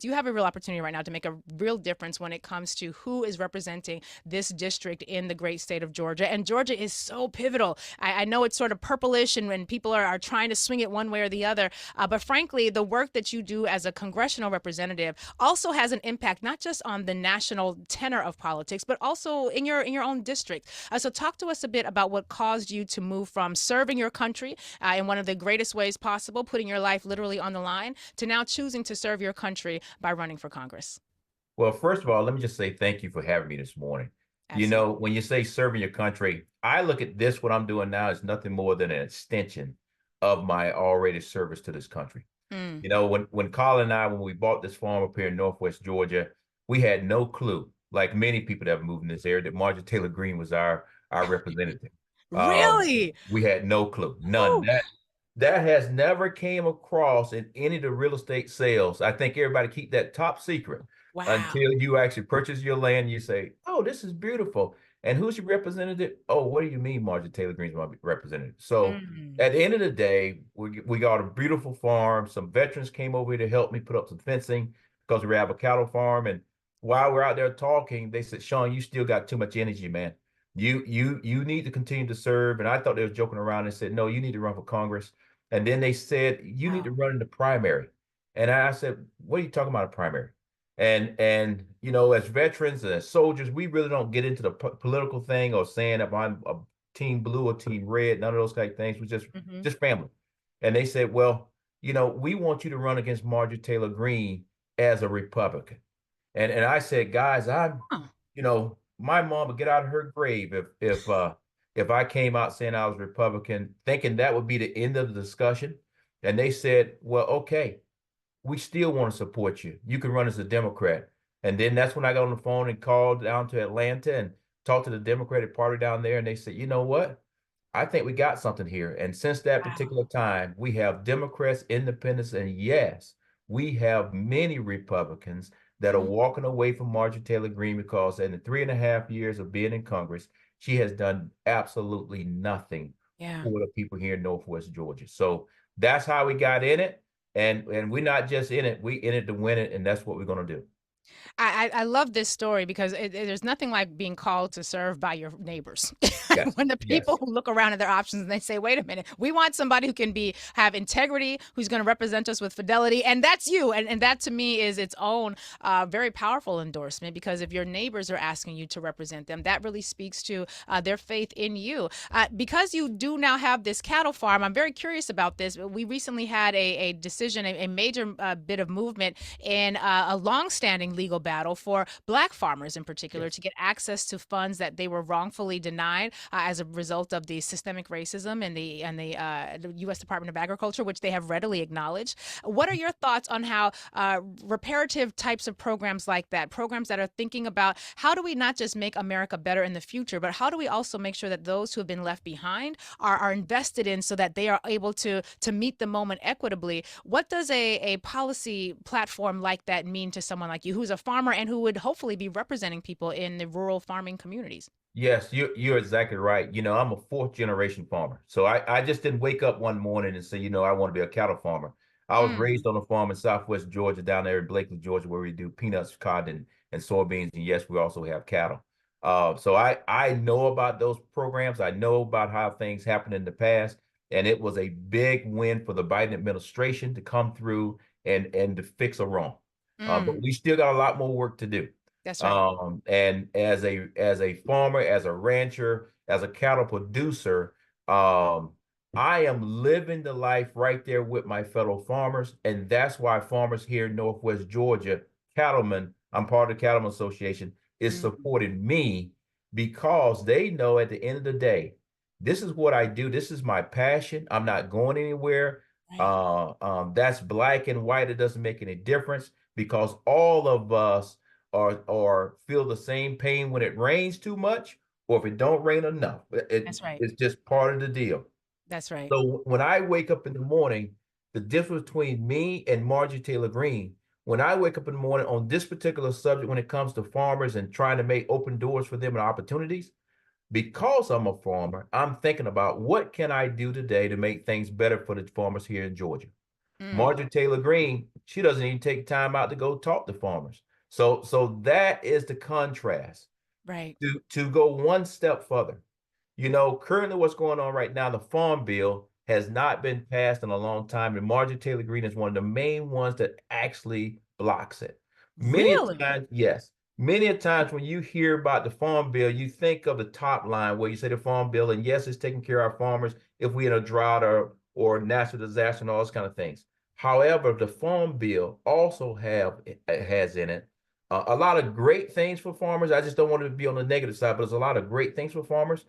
You have a real opportunity right now to make a real difference when it comes to who is representing this district in the great state of Georgia. And Georgia is so pivotal. I know it's sort of purplish and when people are trying to swing it one way or the other. But frankly, the work that you do as a congressional representative also has an impact, not just on the national tenor of politics, but also in your own district. So talk to us a bit about what caused you to move from serving your country in one of the greatest ways possible, putting your life literally on the line, to now choosing to serve your country by running for Congress. Well, first of all, let me just say thank you for having me this morning. You Absolutely. know, when you say serving your country, I look at this, what I'm doing now is nothing more than an extension of my already service to this country. Mm. You know, when Colin and I, when we bought this farm up here in Northwest Georgia, we had no clue, like many people that have moved in this area, that Marjorie Taylor Greene was our representative. Um, Really? we had no clue, none. Woo. That has never came across in any of the real estate sales. I think everybody keep that top secret Wow. until you actually purchase your land. And you say, "Oh, this is beautiful." And who's your representative? Oh, what do you mean, Marjorie Taylor Greene's my representative? So Mm. at the end of the day, we got a beautiful farm. Some veterans came over here to help me put up some fencing because we have a cattle farm. And while we're out there talking, they said, "Shawn, you still got too much energy, man. You need to continue to serve." And I thought they were joking around and said, "No, you need to run for Congress." And then they said, "You need to Wow. run in the primary." And I said, "What are you talking about, a primary?" And you know, as veterans and as soldiers, we really don't get into the political thing or saying if I'm a team blue or team red, none of those kind of things. We Hmm. just family. And they said, "Well, you know, we want you to run against Marjorie Taylor Greene as a Republican." And I said, "Guys, Huh. you know, my mom would get out of her grave if I came out saying I was Republican, thinking that would be the end of the discussion." And they said, "Well, okay, we still want to support you. You can run as a Democrat." And then that's when I got on the phone and called down to Atlanta and talked to the Democratic Party down there. And they said, "You know what? I think we got something here." And since that Wow. particular time, we have Democrats, independents, and yes, we have many Republicans that are Mm. walking away from Marjorie Taylor Greene because in the 3.5 years of being in Congress, she has done absolutely nothing Yeah. for the people here in Northwest Georgia. So that's how we got in it. And we're not just in it, we in it to win it, and that's what we're gonna do. I love this story because there's nothing like being called to serve by your neighbors. Yes, When the people yes. who look around at their options and they say, "Wait a minute, we want somebody who can be have integrity, who's going to represent us with fidelity," and that's you. And that to me is its own very powerful endorsement because if your neighbors are asking you to represent them, that really speaks to their faith in you. Because you do now have this cattle farm, I'm very curious about this. We recently had a decision, a major bit of movement in a longstanding legal battle for Black farmers in particular Yes. to get access to funds that they were wrongfully denied as a result of the systemic racism and the U.S. Department of Agriculture, which they have readily acknowledged. What are your thoughts on how reparative types of programs like that, programs that are thinking about how do we not just make America better in the future, but how do we also make sure that those who have been left behind are invested in so that they are able to meet the moment equitably? What does a policy platform like that mean to someone like you who's a farmer and who would hopefully be representing people in the rural farming communities? Yes, you're exactly right. You know, I'm a fourth generation farmer. So I just didn't wake up one morning and say, you know, I want to be a cattle farmer. I was Mm. raised on a farm in Southwest Georgia, down there in Blakely, Georgia, where we do peanuts, cotton, and soybeans. And yes, we also have cattle. So I know about those programs. I know about how things happened in the past. And it was a big win for the Biden administration to come through and to fix a wrong. But Mm. we still got a lot more work to do. That's right. And as a farmer, as a rancher, as a cattle producer, I am living the life right there with my fellow farmers, and that's why farmers here in Northwest Georgia, cattlemen, I'm part of the Cattlemen Association, is Mm. supporting me because they know at the end of the day, this is what I do. This is my passion. I'm not going anywhere. Right. That's black and white. It doesn't make any difference because all of us or feel the same pain when it rains too much or if it don't rain enough. That's right. It's just part of the deal. That's right. So when I wake up in the morning, the difference between me and Marjorie Taylor Greene, when I wake up in the morning on this particular subject, when it comes to farmers and trying to make open doors for them and opportunities, because I'm a farmer, I'm thinking about what can I do today to make things better for the farmers here in Georgia. Mm. Marjorie Taylor Greene, she doesn't even take time out to go talk to farmers. So that is the contrast. Right. To go one step further, currently what's going on right now, the Farm Bill has not been passed in a long time, and Marjorie Taylor Greene is one of the main ones that actually blocks it. Many a Really? times, yes, many a times when you hear about the Farm Bill, you think of the top line where you say the Farm Bill, and yes, it's taking care of our farmers if we're in a drought or natural disaster and all those kind of things. However, the Farm Bill also has in it a lot of great things for farmers. I just don't want to be on the negative side, but there's a lot of great things for farmers.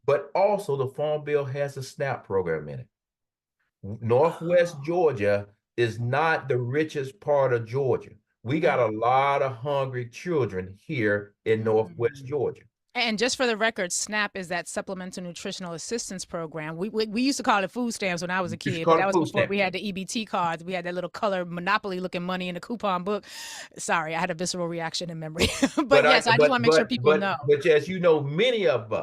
But also, the Farm Bill has a SNAP program in it. Northwest Oh. Georgia is not the richest part of Georgia. We got Oh. a lot of hungry children here in Northwest Mm. Georgia. And just for the record, SNAP is that Supplemental Nutritional Assistance Program. We used to call it food stamps when I was a You should kid, but call that it was food before stamp. we had the EBT cards. We had that little color Monopoly looking money in the coupon book. Sorry, I had a visceral reaction in memory. But But I yes, I just but want to make sure but people but know. but as you know, many of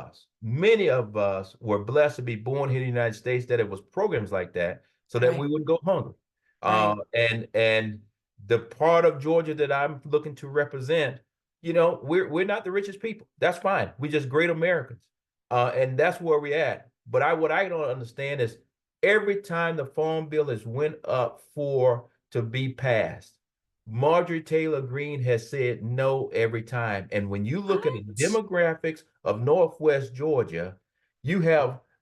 us were blessed to be born here in the United States that it was programs like that so that we Right, wouldn't go hungry. right. And the part of Georgia that I'm looking to represent, we're not the richest people. That's fine. We're just great Americans. And that's where we're at. But what I don't understand is every time the farm bill is went up for to be passed, Marjorie Taylor Greene has said no every time. And when you look at the What? demographics of Northwest Georgia,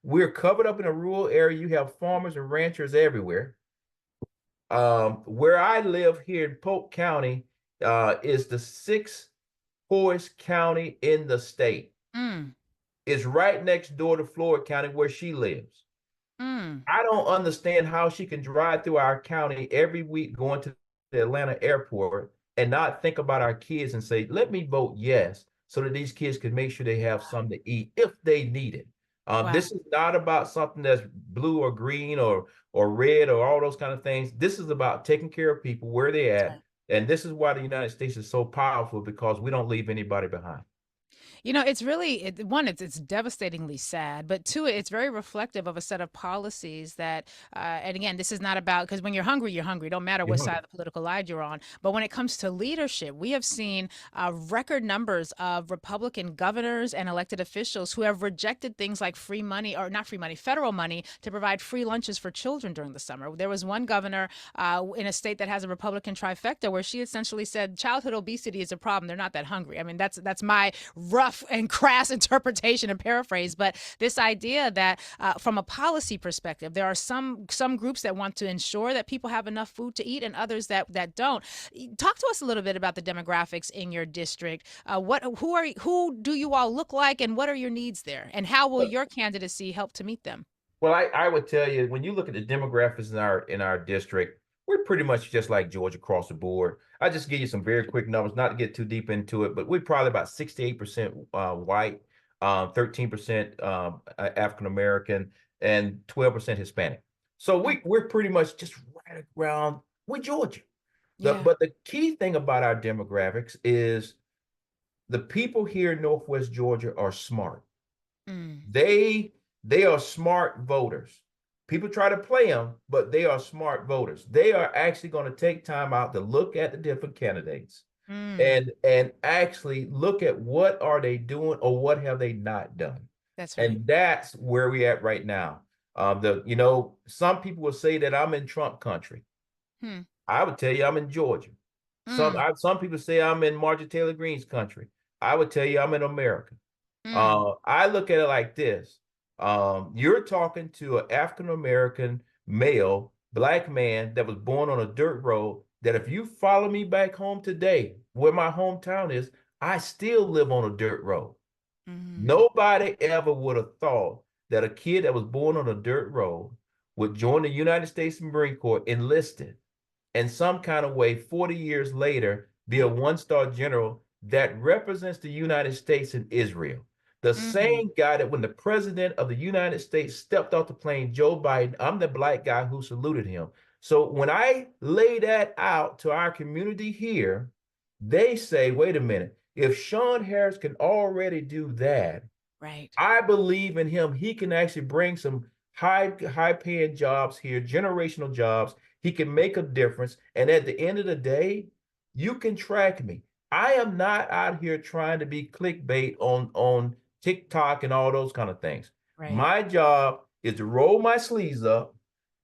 we're covered up in a rural area. You have farmers and ranchers everywhere. Where I live here in Polk County, is the sixth poorest county in the state. Mm, It's right next door to Floyd County where she lives. mm. I don't understand how she can drive through our county every week going to the Atlanta airport and not think about our kids and say, let me vote yes, so that these kids can make sure they have something to eat if they need it. Wow. This is not about something that's blue or green or red or all those kind of things. This is about taking care of people where they That's at. right. And this is why the United States is so powerful because we don't leave anybody behind. It's really one. It's devastatingly sad, but two, it's very reflective of a set of policies that. And again, this is not about because when you're hungry, you're hungry. Don't matter what You're side hungry. of the political line you're on. But when it comes to leadership, we have seen record numbers of Republican governors and elected officials who have rejected things like free money or not free money, federal money to provide free lunches for children during the summer. There was one governor in a state that has a Republican trifecta where she essentially said childhood obesity is a problem. They're not that hungry. I mean, that's my rough and crass interpretation and paraphrase, but this idea that from a policy perspective, there are some groups that want to ensure that people have enough food to eat, and others that don't. Talk to us a little bit about the demographics in your district. Who do you all look like, and what are your needs there, and how will your candidacy help to meet them? Well, I would tell you when you look at the demographics in our district, we're pretty much just like Georgia across the board. I just give you some very quick numbers, not to get too deep into it, but we're probably about 68% white, 13% African American, and 12% Hispanic. So Mm. we're pretty much just right around with Georgia. Yeah. But the key thing about our demographics is the people here in Northwest Georgia are smart. Mm. They are smart voters. People try to play them, but they are smart voters. They are actually going to take time out to look at the different candidates Mm. and actually look at what are they doing or what have they not done. That's right. And that's where we at right now. Some people will say that I'm in Trump country. Hmm. I would tell you I'm in Georgia. Mm. Some people say I'm in Marjorie Taylor Greene's country. I would tell you I'm in America. Mm. I look at it like this. You're talking to an African American male, black man that was born on a dirt road. That if you follow me back home today, where my hometown is, I still live on a dirt road. Mm. Nobody ever would have thought that a kid that was born on a dirt road would join the United States Marine Corps enlisted in some kind of way 40 years later be a Right. one-star general that represents the United States in Israel. The Mm. same guy that when the president of the United States stepped off the plane, Joe Biden, I'm the black guy who saluted him. So when I lay that out to our community here, they say, wait a minute, if Shawn Harris can already do that, Right. I believe in him. He can actually bring some high paying jobs here, generational jobs. He can make a difference. And at the end of the day, you can track me. I am not out here trying to be clickbait on TikTok and all those kind of things. Right. My job is to roll my sleeves up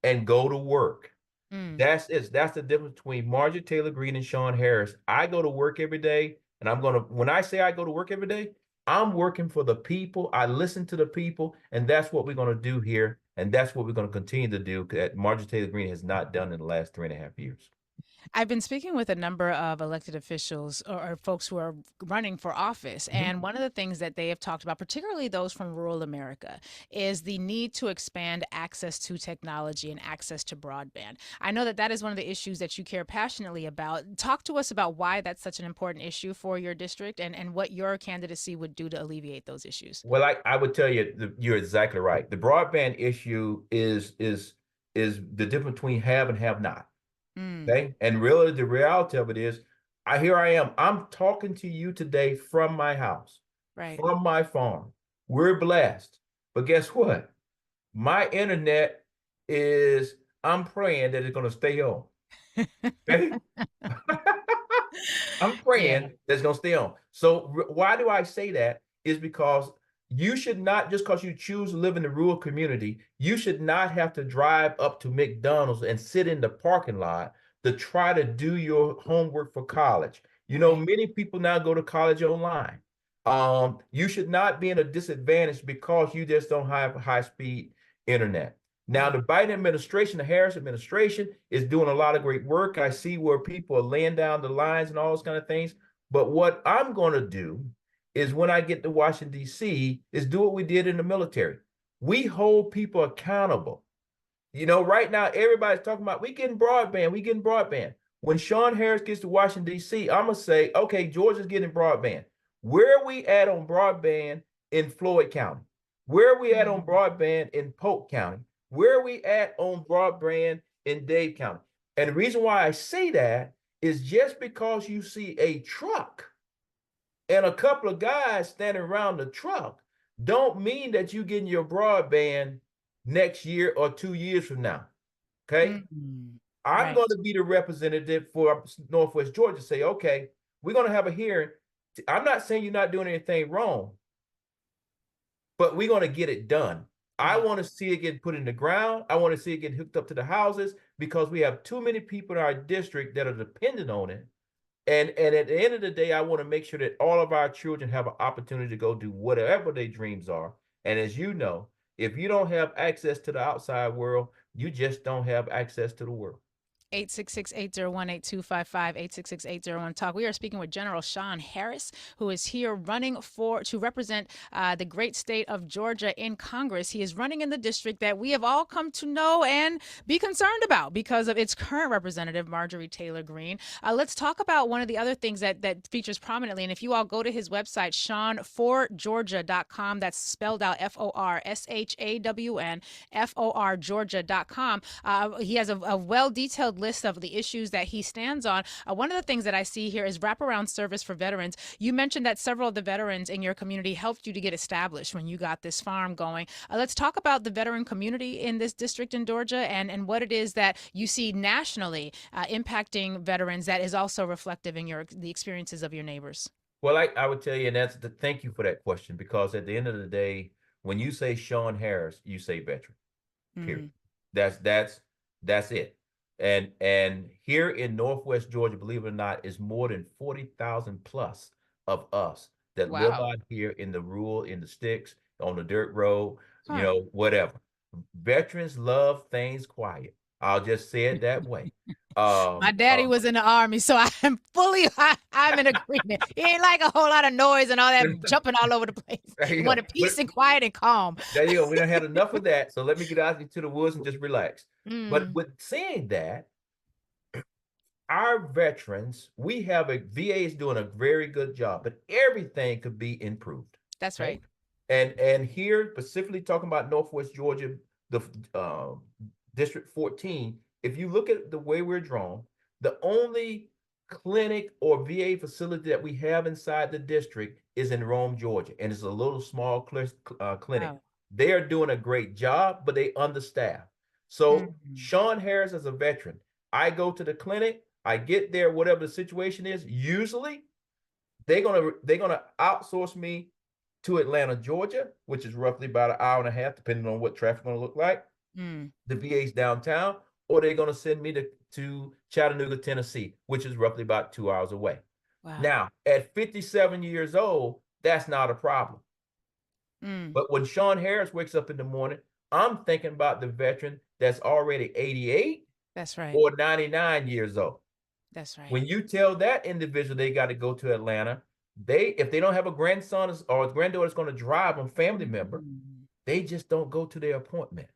and go to work. Mm. That's it. That's the difference between Marjorie Taylor Greene and Shawn Harris. I go to work every day, and when I say I go to work every day, I'm working for the people. I listen to the people, and that's what we're going to do here. And that's what we're going to continue to do that Marjorie Taylor Greene has not done in the last 3.5 years. I've been speaking with a number of elected officials or folks who are running for office. Mhm. And one of the things that they have talked about, particularly those from rural America, is the need to expand access to technology and access to broadband. I know that that is one of the issues that you care passionately about. Talk to us about why that's such an important issue for your district and what your candidacy would do to alleviate those issues. Well, I would tell you you're exactly right. The broadband issue is the difference between have and have not. Mm, Okay. And really, the reality of it is, here I am. I'm talking to you today from my house, right. from my farm. We're blessed. But guess what? My internet is, I'm praying that it's going to stay on. Okay. I'm Yeah. praying that's going to stay on. So why do I say that? Is because you should not, just because you choose to live in the rural community, you should not have to drive up to McDonald's and sit in the parking lot to try to do your homework for college. You know, Right. many people now go to college online. You should not be in a disadvantage because you just don't have high speed internet. Now, Right. the Biden administration, the Harris administration, is doing a lot of great work. I see where people are laying down the lines and all those kind of things. But what I'm going to do is when I get to Washington, D.C., is do what we did in the military. We hold people accountable. You know, right now, everybody's talking about we getting broadband, we getting broadband. When Shawn Harris gets to Washington, D.C., I'm going to say, okay, Georgia's getting broadband. Where are we at on broadband in Floyd County? Where are we at on Mm, broadband in Polk County? Where are we at on broadband in Dade County? And the reason why I say that is just because you see a truck and a couple of guys standing around the truck don't mean that you're getting your broadband next year or 2 years from now. Okay. mm, I'm going right. to be the representative for Northwest Georgia. Say, okay, we're going to have a hearing. I'm not saying you're not doing anything wrong, but we're going to get it done. I Right. want to see it get put in the ground. I want to see it get hooked up to the houses because we have too many people in our district that are dependent on it. And at the end of the day, I want to make sure that all of our children have an opportunity to go do whatever their dreams are. And as you know, if you don't have access to the outside world, you just don't have access to the world. 866-801-8255, 866-801-TALK. We are speaking with General Shawn Harris, who is here running to represent the great state of Georgia in Congress. He is running in the district that we have all come to know and be concerned about because of its current representative, Marjorie Taylor Greene. Let's talk about one of the other things that features prominently. And if you all go to his website, ShawnForGeorgia.com, that's spelled out FORSHAWN, FORGeorgia.com. He has a well detailed list of the issues that he stands on. One of the things that I see here is wraparound service for veterans. You mentioned that several of the veterans in your community helped you to get established when you got this farm going. Let's talk about the veteran community in this district in Georgia and what it is that you see nationally impacting veterans that is also reflective in the experiences of your neighbors. Well, I would tell you, and that's the thank you for that question, because at the end of the day, when you say Shawn Harris, you say veteran. Period. Mm, That's that's that's it. And here in Northwest Georgia, believe it or not, is more than 40,000 plus of us that live wow. out here in the rural, in the sticks, on the dirt road, Huh. whatever. Veterans love things quiet. I'll just say it that way. My Um, daddy um, was in the army, so I'm in agreement. He ain't like a whole lot of noise and all that jumping all over the place. there He you go. wanted peace and quiet and calm. There you go. We don't have enough of that. So let me get out into the woods and just relax. But Mm, with saying that, our veterans, we have VA is doing a very good job, but everything could be improved. that's Okay. right. And here, specifically talking about Northwest Georgia, the District 14, if you look at the way we're drawn, the only clinic or VA facility that we have inside the district is in Rome, Georgia, and it's a little small clinic. Wow. They are doing a great job, but they understaffed. So Mm. Shawn Harris as a veteran, I go to the clinic, I get there, whatever the situation is. Usually, they're gonna outsource me to Atlanta, Georgia, which is roughly about an hour and a half, depending on what traffic's gonna look like. Mm. The VA's downtown, or they're gonna send me to Chattanooga, Tennessee, which is roughly about 2 hours away. Wow. Now, at 57 years old, that's not a problem. Mm. But when Shawn Harris wakes up in the morning, I'm thinking about the veteran that's already 88 That's right. or 99 years old. That's right. When you tell that individual they got to go to Atlanta, if they don't have a grandson or a granddaughter that's going to drive them, family member, Mm. they just don't go to their appointment.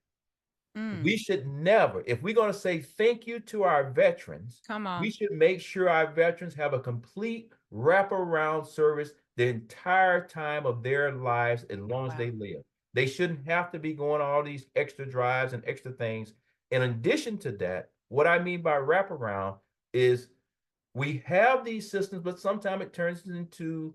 Mm. We should never, if we're going to say thank you to our veterans, Come we on. should make sure our veterans have a complete wraparound service the entire time of their lives as long as Wow. they live. They shouldn't have to be going all these extra drives and extra things. In addition to that, what I mean by wraparound is we have these systems, but sometimes it turns into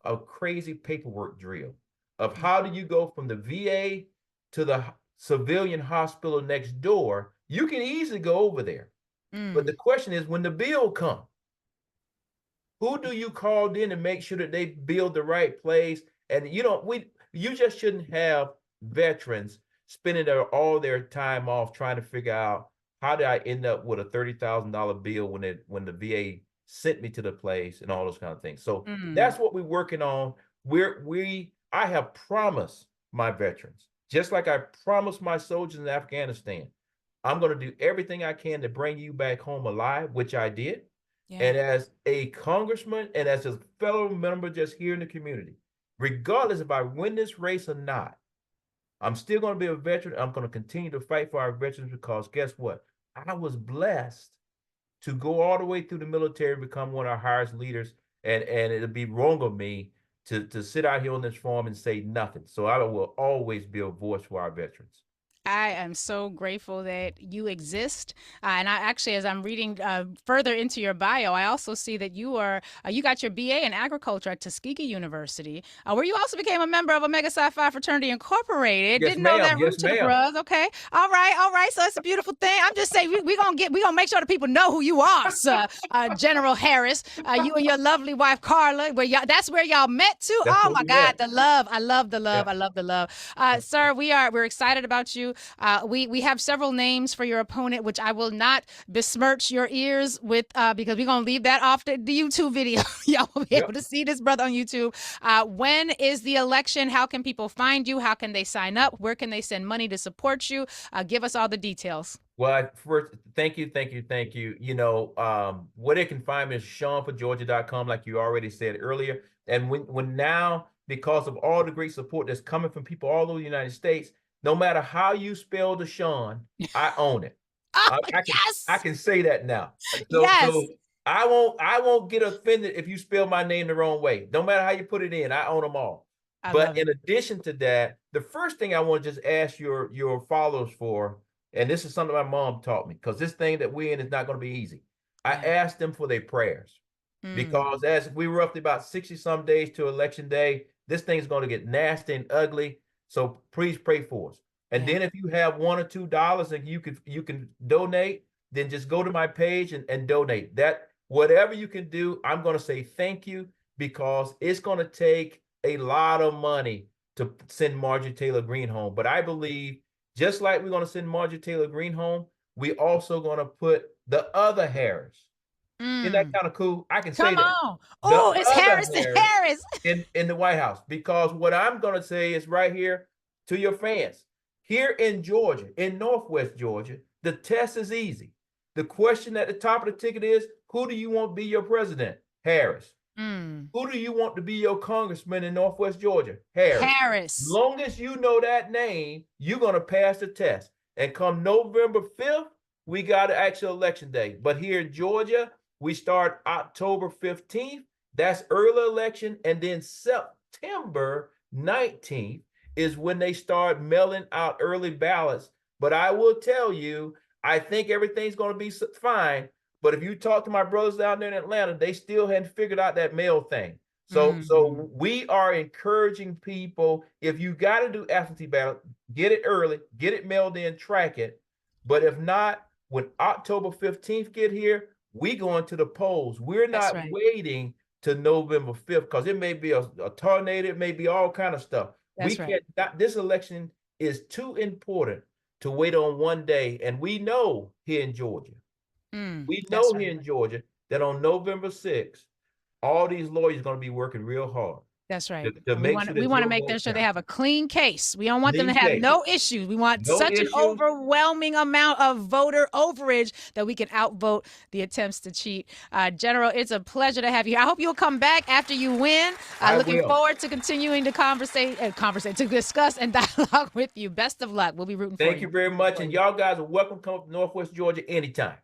a crazy paperwork drill of Mm. how do you go from the VA to the civilian hospital next door. You can easily go over there. But the Mm. question is when the bill comes, who do you call in to make sure that they build the right place? And you just shouldn't have veterans spending all their time off trying to figure out how did I end up with a $30,000 bill when the VA sent me to the place and all those kind of things. So Mm. that's what we're working on. I have promised my veterans, just like I promised my soldiers in Afghanistan, I'm going to do everything I can to bring you back home alive, which I did. Yeah. And as a congressman and as a fellow member just here in the community, regardless if I win this race or not, I'm still going to be a veteran. I'm going to continue to fight for our veterans because guess what? I was blessed to go all the way through the military and become one of our highest leaders. And it'd be wrong of me to sit out here on this forum and say nothing. So I will always be a voice for our veterans. I am so grateful that you exist. And I actually, as I'm reading further into your bio, I also see that you got your BA in agriculture at Tuskegee University, where you also became a member of Omega Psi Phi Fraternity Incorporated. Yes, Didn't know ma'am. that Yes, root to the ma'am. bros. Okay, all right. So it's a beautiful thing. I'm just saying we gonna make sure the people know who you are, sir. General Harris. You and your lovely wife Carla. That's where y'all met too. That's Oh where my we God, met. the love. I love the love. Yeah. I love the love. Sir, we're excited about you. We have several names for your opponent, which I will not besmirch your ears with because we're gonna leave that off the YouTube video. Y'all will be able Yep. to see this brother on YouTube. When is the election? How can people find you? How can they sign up? Where can they send money to support you? Give us all the details. Well, first, thank you, thank you, thank you. Where they can find me is ShawnForGeorgia.com, like you already said earlier. And when now, because of all the great support that's coming from people all over the United States, no matter how you spell the Shawn, I own it. Oh I yes, can say that now. So yes, so I won't get offended if you spell my name the wrong way. No matter how you put it in, I own them all. I But love it. in addition to that, the first thing I want to just ask your followers for, and this is something my mom taught me, because this thing that we're in is not going to be easy. I Yeah. asked them for their prayers Mm, because as we roughly about 60 some days to election day, this thing's going to get nasty and ugly. So please pray for us. And yeah. then if you have $1 or $2 and you can donate, then just go to my page and donate. That whatever you can do, I'm going to say thank you because it's going to take a lot of money to send Marjorie Taylor Greene home. But I believe just like we're going to send Marjorie Taylor Greene home, we also going to put the other Harris. Isn't that Mm. kind of cool? I can say Come that. on. The Oh, it's other Harris to Harris Harris. in the White House. Because what I'm going to say is right here to your fans. Here in Georgia, in Northwest Georgia, the test is easy. The question at the top of the ticket is, who do you want to be your president? Harris. Mm. Who do you want to be your congressman in Northwest Georgia? Harris. Harris. Long as you know that name, you're going to pass the test. And come November 5th, we got an actual election day. But here in Georgia, we start October 15th. That's early election. And then September 19th is when they start mailing out early ballots. But I will tell you, I think everything's going to be fine. But if you talk to my brothers down there in Atlanta, they still hadn't figured out that mail thing. So we are encouraging people, if you got to do absentee ballot, get it early, get it mailed in, track it. But if not, when October 15th get here, we going to the polls. We're That's not right. waiting to November 5th because it may be a tornado, it may be all kind of stuff. We That's right. can't, not, this election is too important to wait on one day. And we know here in Georgia, That's right. that on November 6th, all these lawyers are going to be working real hard That's right. to And we make want sure we that want to your make vote sure they counts. have a clean case. We don't want them to Clean have case. no issues. We want No such an issues. overwhelming amount of voter overage that we can outvote the attempts to cheat. General, it's a pleasure to have you. I hope you'll come back after you win. I Looking will. forward to continuing to to discuss and dialogue with you. Best of luck. We'll be rooting for you. Thank you very much. And y'all guys are welcome to come up to Northwest Georgia anytime.